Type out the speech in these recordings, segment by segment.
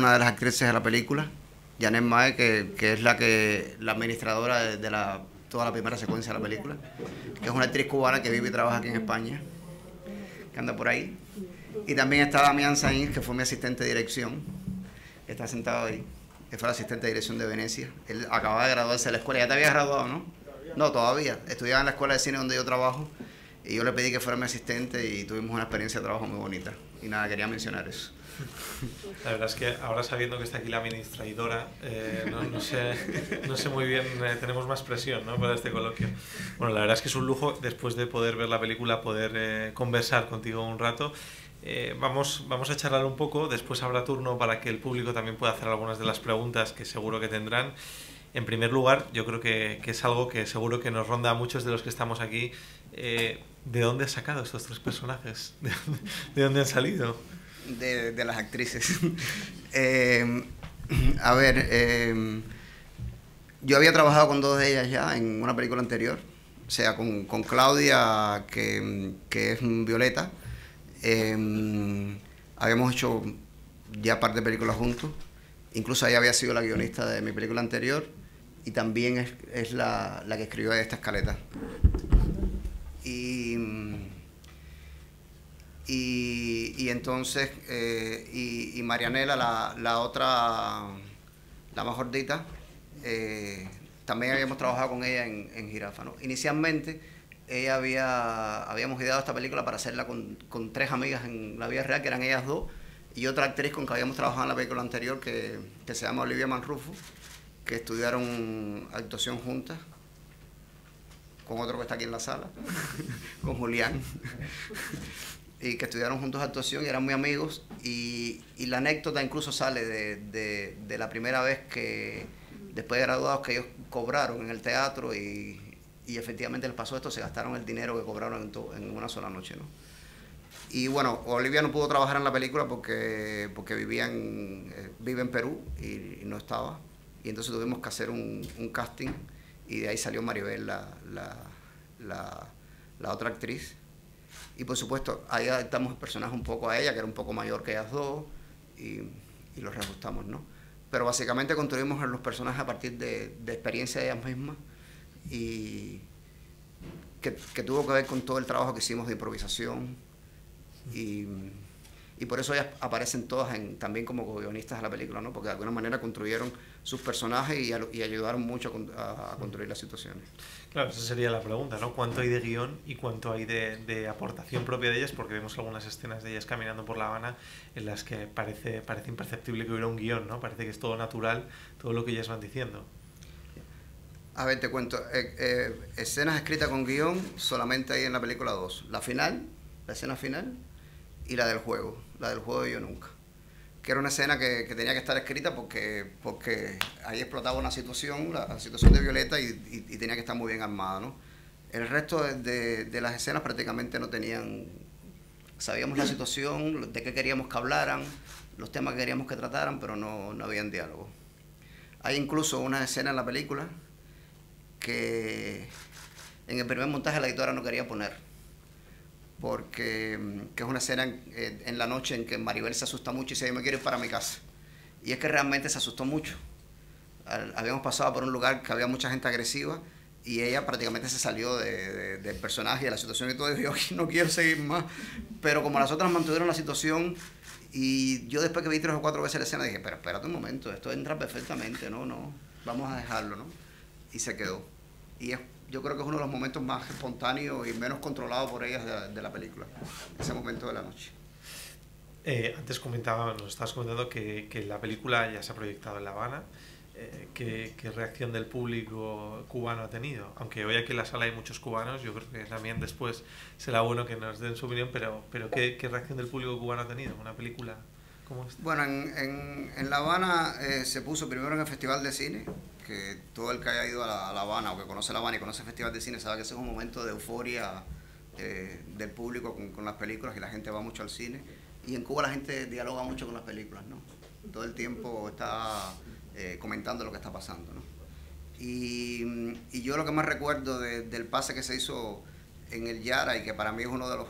una de las actrices de la película, Janet Mae, que es la administradora de toda la primera secuencia de la película, que es una actriz cubana que vive y trabaja aquí en España, que anda por ahí. Y también está Damián Sainz, que fue mi asistente de dirección, que está sentado ahí, que fue el asistente de dirección de Venecia. Él acababa de graduarse de la escuela. ¿Ya te habías graduado, no? No, todavía. Estudiaba en la escuela de cine donde yo trabajo y yo le pedí que fuera mi asistente y tuvimos una experiencia de trabajo muy bonita. Y nada, quería mencionar eso. La verdad es que ahora sabiendo que está aquí la administradora, no sé muy bien, tenemos más presión, ¿no?, para este coloquio. Bueno, la verdad es que es un lujo, después de poder ver la película, poder conversar contigo un rato. Vamos a charlar un poco, después habrá turno para que el público también pueda hacer algunas de las preguntas que seguro que tendrán. En primer lugar, yo creo que es algo que seguro que nos ronda a muchos de los que estamos aquí. ¿De dónde has sacado estos tres personajes? ¿De dónde han salido? De las actrices. A ver, yo había trabajado con dos de ellas ya en una película anterior, o sea, con Claudia, que es Violeta. Habíamos hecho ya parte de películas juntos, incluso ella había sido la guionista de mi película anterior y también es la que escribió esta escaleta. Y entonces, y Marianela, la otra, la más gordita, también habíamos trabajado con ella en Jirafa, ¿no? Inicialmente, habíamos ideado esta película para hacerla con tres amigas en la vida real, que eran ellas dos, y otra actriz con que habíamos trabajado en la película anterior, que se llama Olivia Manrufo, que estudiaron actuación juntas, con otro que está aquí en la sala, con Julián. Y que estudiaron juntos actuación y eran muy amigos, y la anécdota incluso sale de la primera vez que, después de graduados, que ellos cobraron en el teatro y efectivamente les pasó esto, se gastaron el dinero que cobraron en una sola noche, ¿no? Y bueno, Olivia no pudo trabajar en la película porque vive en Perú y no estaba, y entonces tuvimos que hacer un casting, y de ahí salió Maribel, la otra actriz. Y por supuesto, ahí adaptamos el personaje un poco a ella, que era un poco mayor que ellas dos, y lo reajustamos, ¿no? Pero básicamente construimos los personajes a partir de experiencia de ellas mismas, y que tuvo que ver con todo el trabajo que hicimos de improvisación, y por eso ellas aparecen todas también como co-guionistas de la película, ¿no? Porque de alguna manera construyeron sus personajes y ayudaron mucho a construir las situaciones. Claro, esa sería la pregunta, ¿no? ¿Cuánto hay de guión y cuánto hay de aportación propia de ellas? Porque vemos algunas escenas de ellas caminando por La Habana en las que parece imperceptible que hubiera un guión, ¿no? Parece que es todo natural, todo lo que ellas van diciendo. A ver, te cuento. Escenas escritas con guión solamente hay en la película dos. La escena final, y la del juego de Yo Nunca, que era una escena que tenía que estar escrita porque ahí explotaba una situación, la situación de Violeta, y tenía que estar muy bien armada, ¿no? El resto de las escenas prácticamente no tenían, sabíamos la situación, de qué queríamos que hablaran, los temas que queríamos que trataran, pero no habían diálogo. Hay incluso una escena en la película que en el primer montaje la editora no quería poner, porque es una escena en la noche en que Maribel se asusta mucho y dice: yo me quiero ir para mi casa. Y es que realmente se asustó mucho. Habíamos pasado por un lugar que había mucha gente agresiva y ella prácticamente se salió del personaje, de la situación y todo, y dijo: yo no quiero seguir más. Pero como las otras mantuvieron la situación, y yo después que vi 3 o 4 veces la escena dije: pero espérate un momento, esto entra perfectamente, no, vamos a dejarlo, ¿no? Y se quedó. Y yo creo que es uno de los momentos más espontáneos y menos controlados por ellas de la película, ese momento de la noche. Antes nos estabas comentando que la película ya se ha proyectado en La Habana. ¿Qué reacción del público cubano ha tenido? Aunque hoy aquí en la sala hay muchos cubanos, yo creo que también después será bueno que nos den su opinión, pero ¿qué reacción del público cubano ha tenido una película como esta? Bueno, en La Habana se puso primero en el Festival de Cine, que todo el que haya ido a La Habana o que conoce La Habana y conoce el Festival de Cine sabe que ese es un momento de euforia del público con las películas, y la gente va mucho al cine. Y en Cuba la gente dialoga mucho con las películas, ¿no? Todo el tiempo está comentando lo que está pasando, ¿no? Y yo lo que más recuerdo del pase que se hizo en el Yara, y que para mí es uno de los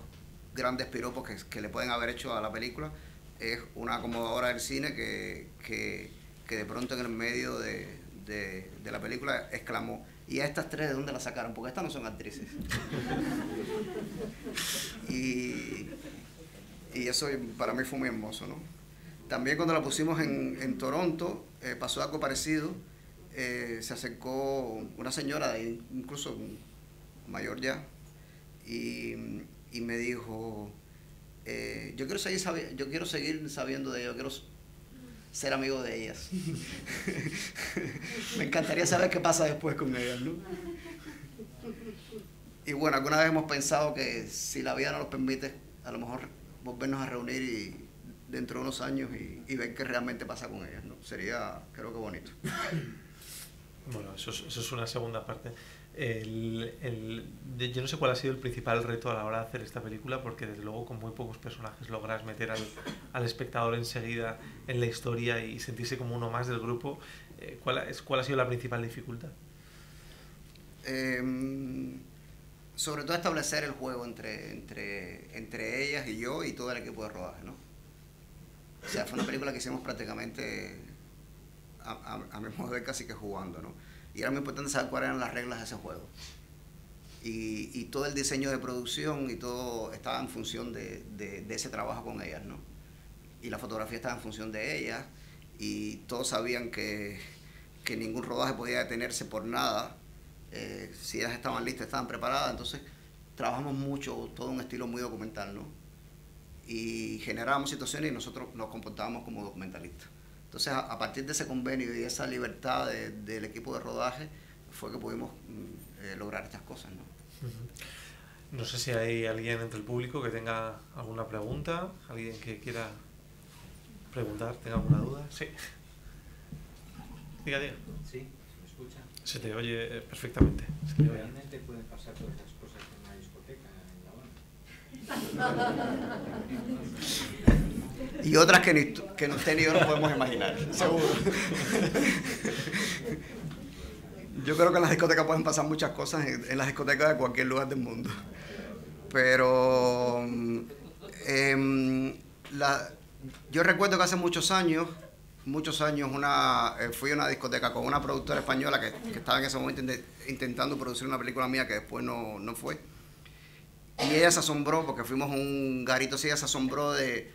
grandes piropos que le pueden haber hecho a la película, es una acomodadora del cine que de pronto en el medio de la película exclamó: ¿y a estas tres de dónde las sacaron? Porque estas no son actrices. y eso para mí fue muy hermoso, ¿no? También cuando la pusimos en Toronto, pasó algo parecido. Se acercó una señora, incluso mayor ya, y me dijo: yo quiero seguir sabiendo de ellas, yo quiero ser amigo de ellas. Me encantaría saber qué pasa después con ellas, ¿no? Y bueno, alguna vez hemos pensado que si la vida nos lo permite, a lo mejor volvernos a reunir dentro de unos años y ver qué realmente pasa con ellas, ¿no? Sería, creo que bonito. Bueno, eso es una segunda parte. Yo no sé cuál ha sido el principal reto a la hora de hacer esta película, porque desde luego con muy pocos personajes logras meter al espectador enseguida en la historia y sentirse como uno más del grupo. ¿Cuál ha sido la principal dificultad? Sobre todo establecer el juego entre ellas y yo y todo el equipo de rodaje, ¿no? O sea, fue una película que hicimos prácticamente a mi modo de ver, casi que jugando, ¿no? Y era muy importante saber cuáles eran las reglas de ese juego. Y todo el diseño de producción y todo estaba en función de ese trabajo con ellas, ¿no? Y la fotografía estaba en función de ellas, y todos sabían que ningún rodaje podía detenerse por nada. Si ellas estaban listas, estaban preparadas. Entonces trabajamos mucho, todo un estilo muy documental, ¿no? Y generábamos situaciones y nosotros nos comportábamos como documentalistas. Entonces, a partir de ese convenio y de esa libertad del equipo de rodaje, fue que pudimos lograr estas cosas, ¿no? No sé si hay alguien entre el público que tenga alguna pregunta, alguien que quiera preguntar, tenga alguna duda. Sí. Diga. Sí, ¿me escucha? Se te oye perfectamente. Realmente pueden pasar todas estas cosas en una discoteca en La Habana. Y otras que usted ni yo no podemos imaginar, seguro. Yo creo que en las discotecas pueden pasar muchas cosas, en las discotecas de cualquier lugar del mundo. Pero yo recuerdo que hace muchos años fui a una discoteca con una productora española que estaba en ese momento intentando producir una película mía que después no fue. Y ella se asombró, porque fuimos a un garito así, ella se asombró de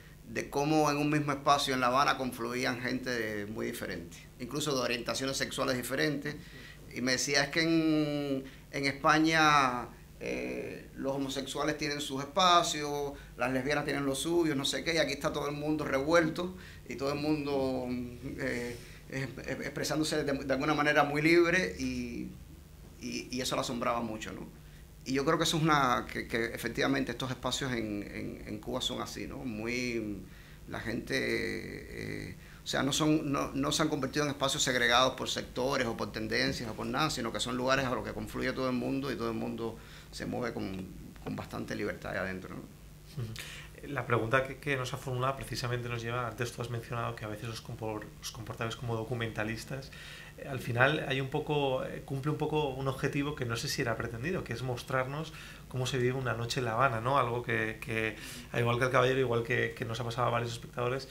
cómo en un mismo espacio en La Habana confluían gente muy diferente, incluso de orientaciones sexuales diferentes. Y me decía: es que en España los homosexuales tienen sus espacios, las lesbianas tienen los suyos, no sé qué, y aquí está todo el mundo revuelto y todo el mundo expresándose de alguna manera muy libre, y eso la asombraba mucho, ¿no? Y yo creo que eso es que efectivamente estos espacios en Cuba son así, ¿no? La gente, o sea, no se han convertido en espacios segregados por sectores o por tendencias o por nada, sino que son lugares a los que confluye todo el mundo, y todo el mundo se mueve con bastante libertad ahí adentro, ¿no? La pregunta que nos ha formulado precisamente nos lleva, antes tú has mencionado que a veces os comportabais como documentalistas. Al final cumple un poco un objetivo que no sé si era pretendido, que es mostrarnos cómo se vive una noche en La Habana, ¿no? Algo que igual que El Caballero, igual que nos ha pasado a varios espectadores,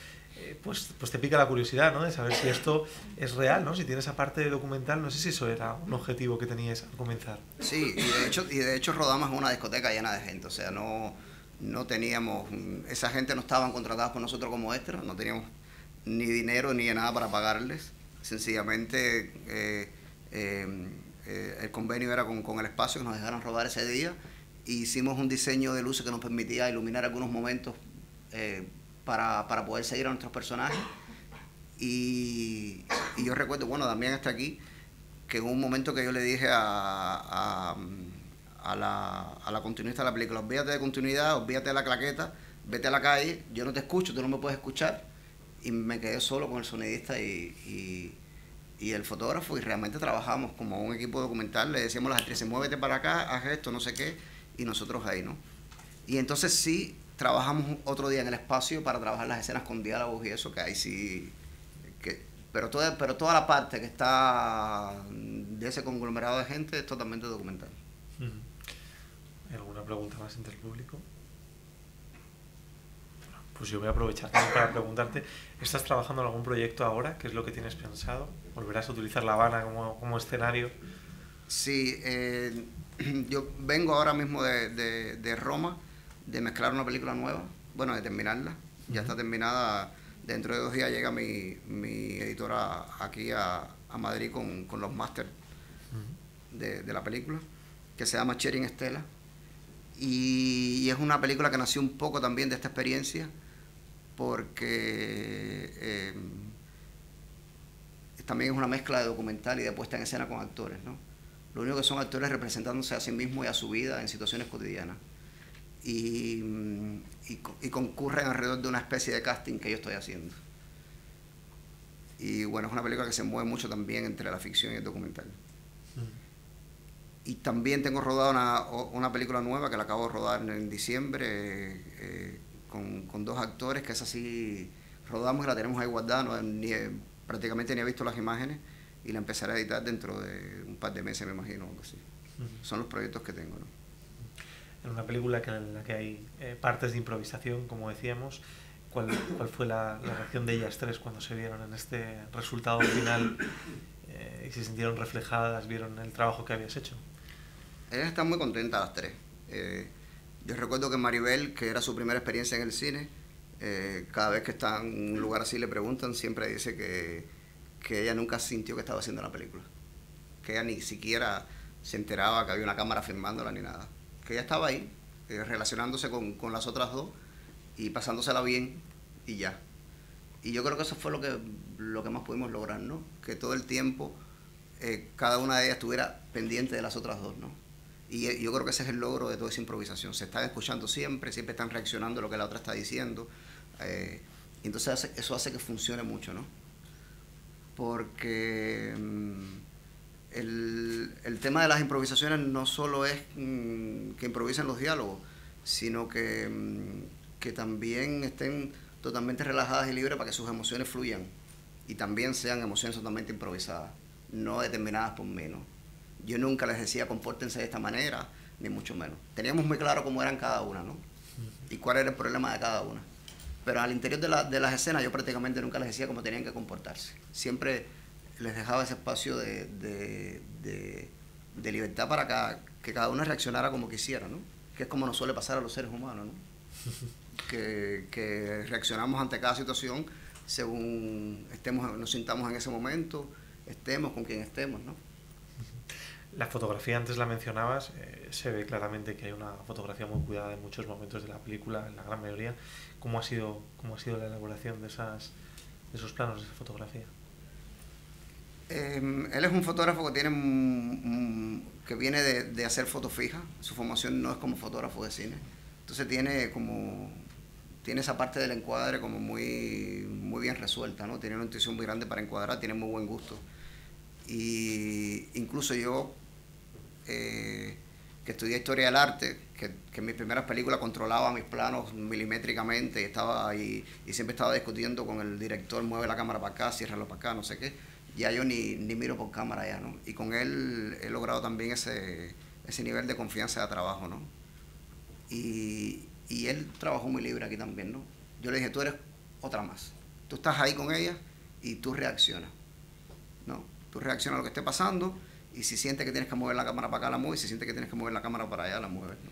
pues te pica la curiosidad, ¿no? De saber si esto es real, ¿no? Si tiene esa parte documental. No sé si eso era un objetivo que teníais al comenzar. Sí, y de hecho rodamos en una discoteca llena de gente, o sea, no teníamos, esa gente no estaban contratadas por nosotros como extras, no teníamos ni dinero ni nada para pagarles. Sencillamente el convenio era con el espacio que nos dejaron rodar ese día. Hicimos un diseño de luces que nos permitía iluminar algunos momentos para poder seguir a nuestros personajes. Y yo recuerdo, bueno, Damián está aquí, que en un momento que yo le dije a la continuista de la película: olvídate de continuidad, olvídate de la claqueta, vete a la calle, yo no te escucho, tú no me puedes escuchar. Y me quedé solo con el sonidista y el fotógrafo, y realmente trabajamos como un equipo documental. Le decíamos a las actrices: muévete para acá, haz esto, no sé qué, y nosotros ahí, ¿no? Y entonces sí, trabajamos otro día en el espacio para trabajar las escenas con diálogos y eso, que ahí sí... Pero toda la parte que está de ese conglomerado de gente es totalmente documental. ¿Hay alguna pregunta más entre el público? Pues yo voy a aprovechar también para preguntarte, ¿estás trabajando en algún proyecto ahora? ¿Qué es lo que tienes pensado? ¿Volverás a utilizar La Habana como escenario? Sí, yo vengo ahora mismo de Roma, de mezclar una película nueva, bueno, de terminarla. Ya está terminada. Dentro de 2 días llega mi editora aquí a Madrid con los máster de la película, que se llama Sharing Estela. Y es una película que nació un poco también de esta experiencia, porque también es una mezcla de documental y de puesta en escena con actores, ¿no? Lo único que son actores representándose a sí mismos y a su vida en situaciones cotidianas. Y concurren alrededor de una especie de casting que yo estoy haciendo. Y bueno, es una película que se mueve mucho también entre la ficción y el documental. Y también tengo rodada una película nueva que la acabo de rodar en diciembre con 2 actores, que es así, rodamos y la tenemos ahí guardada, prácticamente ni he visto las imágenes, y la empezaré a editar dentro de un par de meses, me imagino, algo así. Son los proyectos que tengo, ¿no? En una película en la que hay partes de improvisación, como decíamos, ¿cuál fue la reacción de ellas 3 cuando se vieron en este resultado final y se sintieron reflejadas, vieron el trabajo que habías hecho? Ellas están muy contentas las 3. Yo recuerdo que Maribel, que era su primera experiencia en el cine, cada vez que está en un lugar así le preguntan, siempre dice que ella nunca sintió que estaba haciendo la película. Que ella ni siquiera se enteraba que había una cámara filmándola ni nada. Que ella estaba ahí, relacionándose con las otras 2 y pasándosela bien y ya. Y yo creo que eso fue lo que más pudimos lograr, ¿no? Que todo el tiempo cada una de ellas estuviera pendiente de las otras 2, ¿no? Y yo creo que ese es el logro de toda esa improvisación. Se están escuchando siempre están reaccionando a lo que la otra está diciendo. Entonces eso hace que funcione mucho, ¿no? Porque el tema de las improvisaciones no solo es que improvisen los diálogos, sino que también estén totalmente relajadas y libres para que sus emociones fluyan y también sean emociones totalmente improvisadas, no determinadas por mí, ¿no? Yo nunca les decía compórtense de esta manera, ni mucho menos. Teníamos muy claro cómo eran cada una, ¿no? Y cuál era el problema de cada una. Pero al interior de las escenas yo prácticamente nunca les decía cómo tenían que comportarse. Siempre les dejaba ese espacio de libertad para que cada una reaccionara como quisiera, ¿no? Que es como nos suele pasar a los seres humanos, ¿no? que reaccionamos ante cada situación según nos sintamos en ese momento, estemos con quien estemos, ¿no? La fotografía, antes la mencionabas, se ve claramente que hay una fotografía muy cuidada en muchos momentos de la película, en la gran mayoría. ¿Cómo ha sido la elaboración de esos planos, de esa fotografía? Él es un fotógrafo que que viene de hacer fotos fijas. Su formación no es como fotógrafo de cine. Entonces tiene esa parte del encuadre como muy bien resuelta, ¿no? Tiene una intuición muy grande para encuadrar, tiene muy buen gusto. Y incluso yo, que estudié historia del arte, que en mis primeras películas controlaba mis planos milimétricamente y siempre estaba discutiendo con el director, mueve la cámara para acá, ciérralo para acá, no sé qué, ya yo ni miro por cámara ya, ¿no? Y con él he logrado también ese nivel de confianza de trabajo, ¿no? Y él trabajó muy libre aquí también, ¿no? Yo le dije, tú eres otra más. Tú estás ahí con ella y tú reaccionas, ¿no? Tú reaccionas a lo que esté pasando y si sientes que tienes que mover la cámara para acá, la mueves, y si sientes que tienes que mover la cámara para allá, la mueves, ¿no?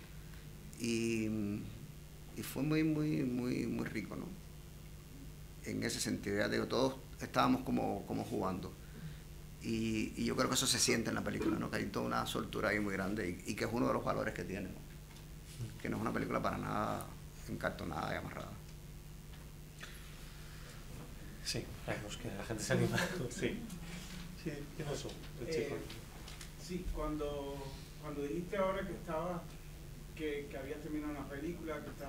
Y fue muy rico, ¿no? En ese sentido, ya digo, todos estábamos como jugando. Y yo creo que eso se siente en la película, ¿no? Que hay toda una soltura ahí muy grande y que es uno de los valores que tiene, ¿no? Que no es una película para nada encartonada y amarrada. Sí, vemos que la gente se anima. Sí. Sí, ¿qué pasó? El chico. Sí, cuando dijiste ahora que habías terminado una película, que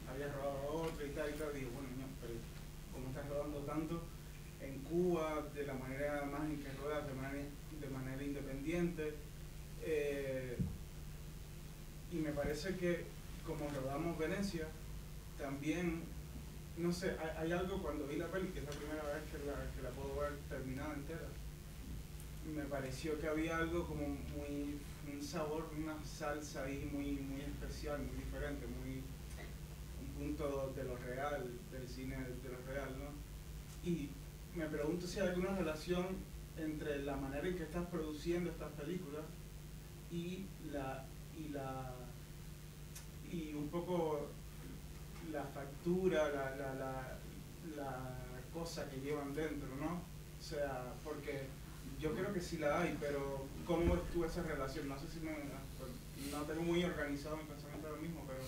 habías rodado otra y tal, digo, bueno, no, pero como estás rodando tanto en Cuba, de la manera además en que ruedas de manera independiente, y me parece que como rodamos Venecia, también, no sé, hay algo cuando vi la peli, que es la primera vez que la puedo ver terminada entera, me pareció que había algo como un sabor, una salsa ahí muy especial, muy diferente, un punto de lo real, del cine de lo real, ¿no? Y me pregunto si hay alguna relación entre la manera en que estás produciendo estas películas y y un poco la factura, la cosa que llevan dentro, ¿no? O sea, porque yo creo que sí la hay, pero ¿cómo ves tú esa relación? No sé si no tengo muy organizado mi pensamiento ahora mismo, pero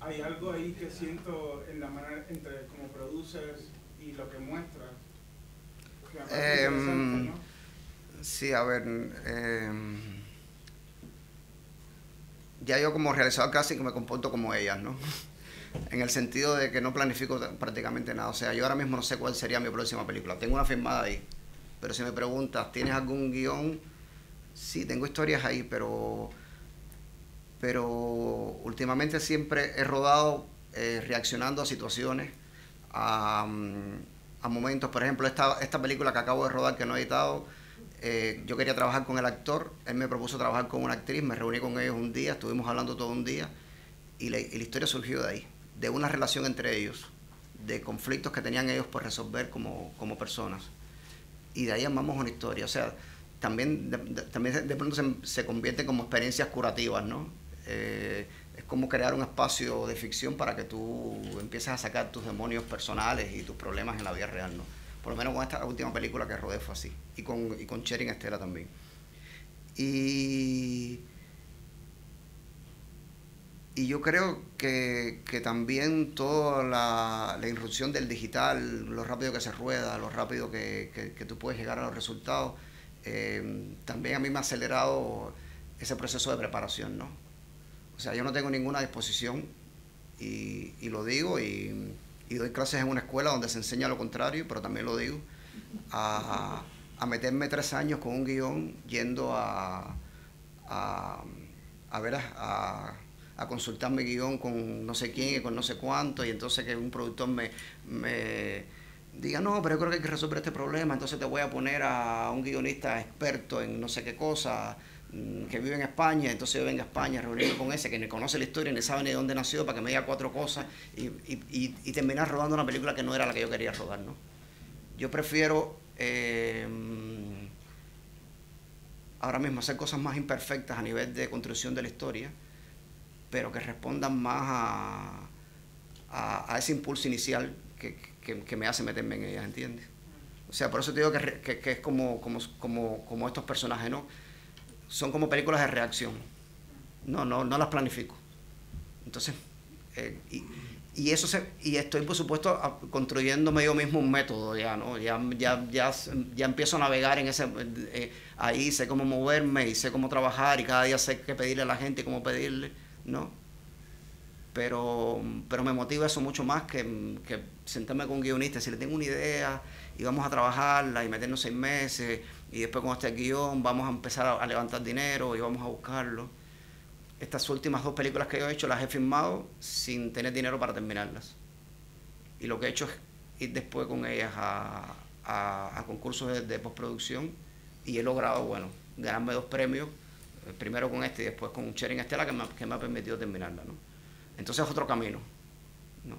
hay algo ahí que siento en la manera entre como producers y lo que muestras que me parece interesante, ¿no? Sí, a ver, ya yo como realizador casi que me comporto como ellas, ¿no? En el sentido de que no planifico prácticamente nada. O sea, yo ahora mismo no sé cuál sería mi próxima película. Tengo una firmada ahí, pero si me preguntas, ¿tienes algún guión? Sí, tengo historias ahí, pero últimamente siempre he rodado reaccionando a situaciones, a momentos. Por ejemplo, esta película que acabo de rodar, que no he editado, yo quería trabajar con el actor, él me propuso trabajar con una actriz, me reuní con ellos un día, estuvimos hablando todo un día, y la historia surgió de ahí, de una relación entre ellos, de conflictos que tenían ellos por resolver como personas. Y de ahí armamos una historia. O sea, también de pronto se convierte como experiencias curativas, ¿no? Es como crear un espacio de ficción para que tú empieces a sacar tus demonios personales y tus problemas en la vida real, ¿no? Por lo menos con esta última película que rodé fue así. Y con Cherin Estela también. Y yo creo que también toda la irrupción del digital, lo rápido que se rueda, lo rápido que tú puedes llegar a los resultados, también a mí me ha acelerado ese proceso de preparación, ¿no? O sea, yo no tengo ninguna disposición, y lo digo, y doy clases en una escuela donde se enseña lo contrario, pero también lo digo, a meterme 3 años con un guión, yendo a ver a consultar mi guión con no sé quién y con no sé cuánto, y entonces que un productor me diga, no, pero yo creo que hay que resolver este problema, entonces te voy a poner a un guionista experto en no sé qué cosa, que vive en España, entonces yo vengo a España a reunirme con ese que ni conoce la historia, ni sabe ni de dónde nació, para que me diga 4 cosas, y terminar rodando una película que no era la que yo quería rodar, ¿no? Yo prefiero ahora mismo hacer cosas más imperfectas a nivel de construcción de la historia, pero que respondan más a ese impulso inicial que me hace meterme en ellas, ¿entiendes? O sea, por eso te digo que es como estos personajes, ¿no? Son como películas de reacción. No las planifico. Entonces, y estoy, por supuesto, construyéndome yo mismo un método ya, ¿no? Ya empiezo a navegar en ese... ahí sé cómo moverme y sé cómo trabajar, y cada día sé qué pedirle a la gente y cómo pedirle, ¿no? Pero me motiva eso mucho más que sentarme con un guionista. Si le tengo una idea y vamos a trabajarla y meternos 6 meses, y después con este guión vamos a empezar a levantar dinero y vamos a buscarlo. Estas últimas 2 películas que yo he hecho las he filmado sin tener dinero para terminarlas. Y lo que he hecho es ir después con ellas a concursos de postproducción, y he logrado, bueno, ganarme 2 premios, primero con este y después con Cherin Estela, que me ha permitido terminarla, ¿no? Entonces es otro camino, ¿no?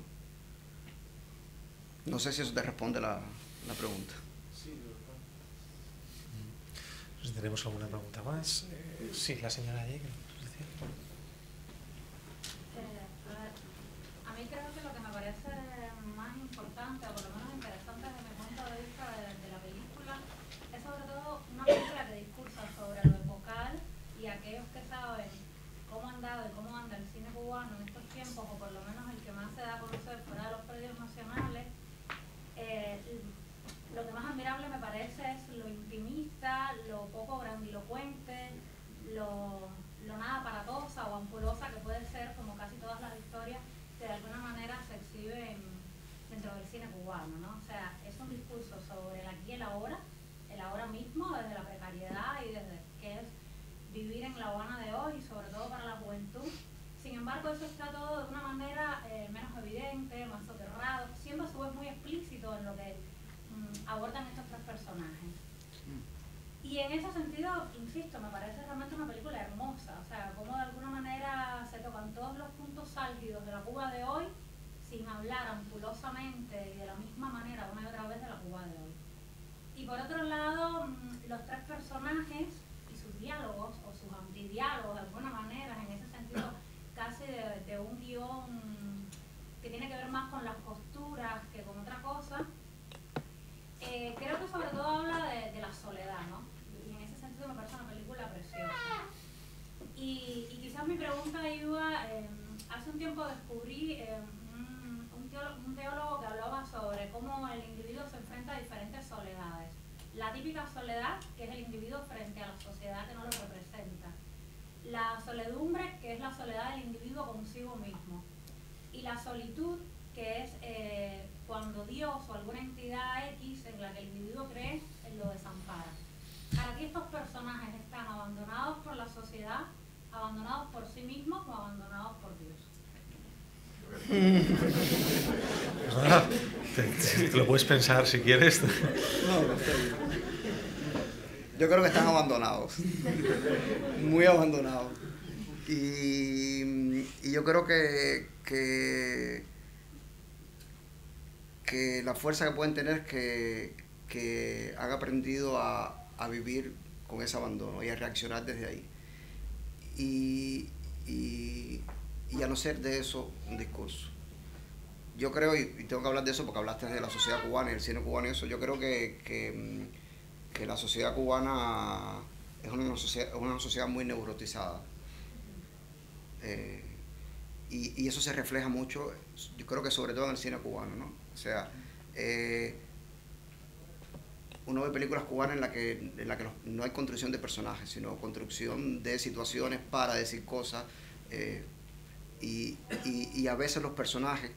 No sé si eso te responde la pregunta. Sí, pues tenemos alguna pregunta más. Sí, la señora allí. A mí creo que lo que me parece más importante, o por lo menos interesante desde mi punto de vista de la película, es sobre todo una película que discursa sobre lo epocal, y aquellos que saben cómo han dado y cómo anda el cine cubano en estos tiempos, o por lo menos el que más se da a conocer fuera de los predios nacionales, lo que más admirable me parece es lo intimista, lo poco grandilocuente, lo nada aparatosa o ampulosa que puede ser, como casi todas las historias que de alguna manera se exhiben dentro del cine cubano, ¿no? O sea, es un discurso sobre el aquí y el ahora mismo, desde la precariedad y desde qué es vivir en La Habana de hoy, sobre todo para la juventud. Sin embargo, eso está todo de una manera menos evidente, más soterrado, siendo a su vez muy explícito en lo que abordan estos 3 personajes. Y en ese sentido, insisto, me parece realmente una película hermosa, o sea, como de alguna manera se tocan todos los puntos álgidos de la Cuba de hoy, sin hablar ampulosamente y de la misma manera una y otra vez de la Cuba de hoy. Y por otro lado, los tres personajes y sus diálogos, o sus antidiálogos de alguna manera, en ese sentido casi de un guión que tiene que ver más con las posturas que con otra cosa, creo que sobre todo habla de la soledad, ¿no? Y en ese sentido me parece una película preciosa. Y quizás mi pregunta iba, hace un tiempo descubrí un teólogo que hablaba sobre cómo el individuo se enfrenta a diferentes soledades. La típica soledad, que es el individuo frente a la sociedad que no lo representa. La soledumbre, que es la soledad del individuo consigo mismo. Y la solitud, que es cuando Dios o alguna entidad X en la que el individuo cree lo desampara. Para ti estos personajes están abandonados por la sociedad, abandonados por sí mismos o abandonados por Dios. Te lo puedes pensar si quieres. Yo creo que están abandonados, muy abandonados. Y yo creo que la fuerza que pueden tener es que han aprendido a vivir con ese abandono y a reaccionar desde ahí. Y a no ser de eso un discurso. Yo creo, y tengo que hablar de eso porque hablaste de la sociedad cubana y el cine cubano y eso, yo creo que la sociedad cubana es una sociedad muy neurotizada. Y eso se refleja mucho, yo creo que sobre todo en el cine cubano, ¿no? O sea, uno ve películas cubanas en la que no hay construcción de personajes, sino construcción de situaciones para decir cosas, y a veces los personajes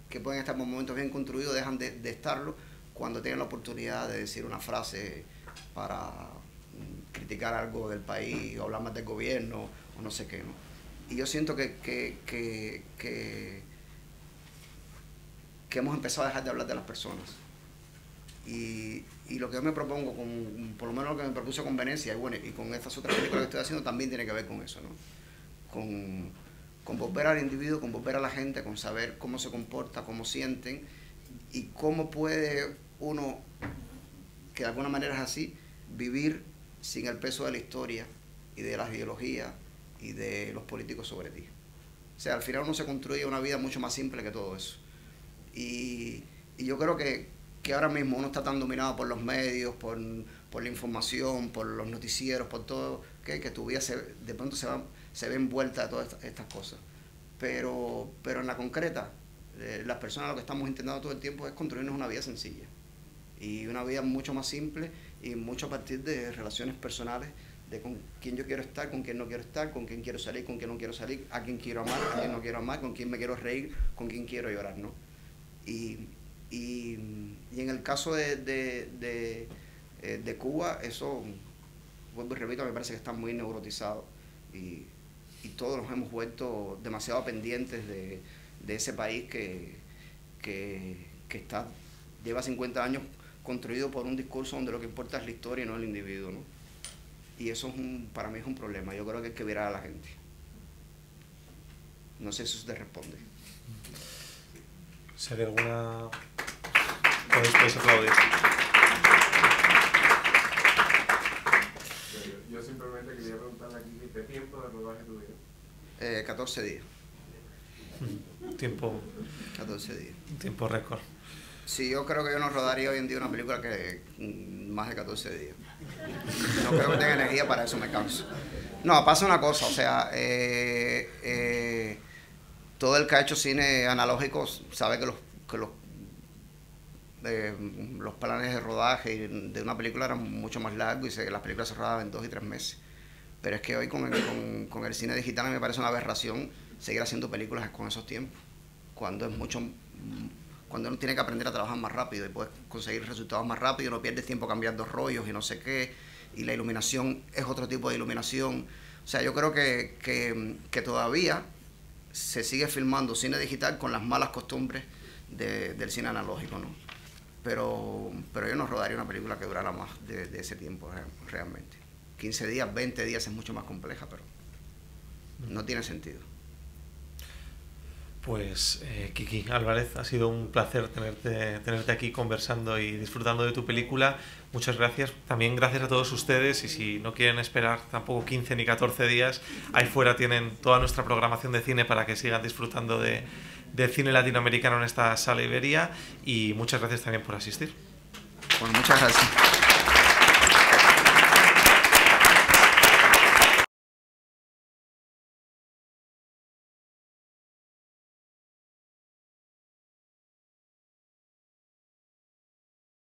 que pueden estar por momentos bien construidos dejan de estarlo cuando tienen la oportunidad de decir una frase para criticar algo del país o hablar más del gobierno o no sé qué, ¿no? Y yo siento que hemos empezado a dejar de hablar de las personas. Y lo que yo me propongo, por lo menos lo que me propuse con Venecia, y bueno, y con estas otras películas que estoy haciendo, también tiene que ver con eso, ¿no? Con volver al individuo, con volver a la gente, con saber cómo se comporta, cómo sienten, y cómo puede uno, que de alguna manera es así, vivir sin el peso de la historia y de las ideologías y de los políticos sobre ti. O sea, al final uno se construye una vida mucho más simple que todo eso. Y yo creo que ahora mismo uno está tan dominado por los medios, por la información, por los noticieros, por todo, que tu vida de pronto se ve envuelta de todas estas cosas. Pero en la concreta, las personas lo que estamos intentando todo el tiempo es construirnos una vida sencilla. Y una vida mucho más simple y mucho a partir de relaciones personales, de con quién yo quiero estar, con quién no quiero estar, con quién quiero salir, con quién no quiero salir, a quién quiero amar, a quién no quiero amar, con quién me quiero reír, con quién quiero llorar, ¿no? Y en el caso de Cuba, eso, vuelvo y repito, me parece que está muy neurotizado y todos nos hemos vuelto demasiado pendientes de ese país que lleva 50 años construido por un discurso donde lo que importa es la historia y no el individuo, ¿no? Y eso para mí es un problema. Yo creo que hay que virar a la gente. No sé si eso te responde. Si hay alguna... Podéis aplaudir. Yo simplemente quería preguntarle aquí qué tiempo de rodaje tuvieron. 14 días. Tiempo... 14 días. Tiempo récord. Sí, yo creo que yo no rodaría hoy en día una película que más de 14 días. No creo que tenga energía para eso, me canso. No, pasa una cosa, o sea, todo el que ha hecho cine analógico sabe que los planes de rodaje de una película eran mucho más largos y las películas se rodaban en 2 y 3 meses. Pero es que hoy con el cine digital a mí me parece una aberración seguir haciendo películas con esos tiempos, cuando uno tiene que aprender a trabajar más rápido y puedes conseguir resultados más rápido, no pierdes tiempo cambiando rollos y no sé qué, y la iluminación es otro tipo de iluminación. O sea, yo creo que todavía se sigue filmando cine digital con las malas costumbres del cine analógico, ¿no? pero yo no rodaría una película que durara más de ese tiempo realmente. 15 días, 20 días es mucho más compleja, pero no tiene sentido. Pues Kiki Álvarez, ha sido un placer tenerte aquí conversando y disfrutando de tu película. Muchas gracias. También gracias a todos ustedes, y si no quieren esperar tampoco 15 ni 14 días, ahí fuera tienen toda nuestra programación de cine para que sigan disfrutando de cine latinoamericano en esta sala Iberia, y muchas gracias también por asistir. Bueno, muchas gracias.